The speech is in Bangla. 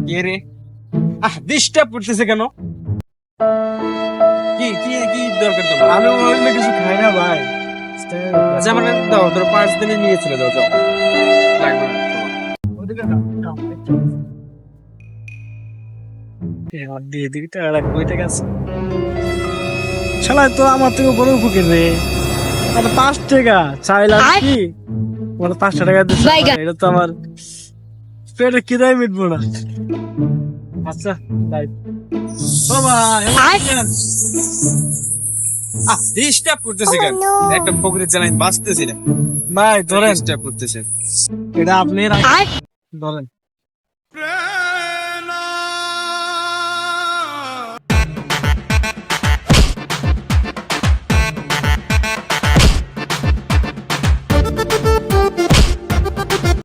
কে রে? ডিস্টার্ব করতেছে কেন? কি কি কি দরকার তোমার? আমি অন্য কিছু খাই না ভাই। আচ্ছা মানে দাও, ধরো 5 দিনে নিয়েছিল, দাও যাও, লাগবে না তোমার। ওদিকে না, দাও, দেখছি। আমার দিয়ে দিবি টাকা লাগবে, ওই টাকা আছে। শালা তো আমার থেকে বড় ফকির রে। আর 5 টাকা চাইলাম কি? আমার 5 টাকা দিচ্ছে। এটা তো আমার পেটে খিদাই মিটবো না। আচ্ছা তাই। ও ভাই, ডিস্টার্ব করতেছে কেন? একটা ফকিরের জ্বালায় আমি বাঁচতেছি না। ভাই ধরেন, ডিস্টার্ব করতেছে। এটা আপনি ধরেন।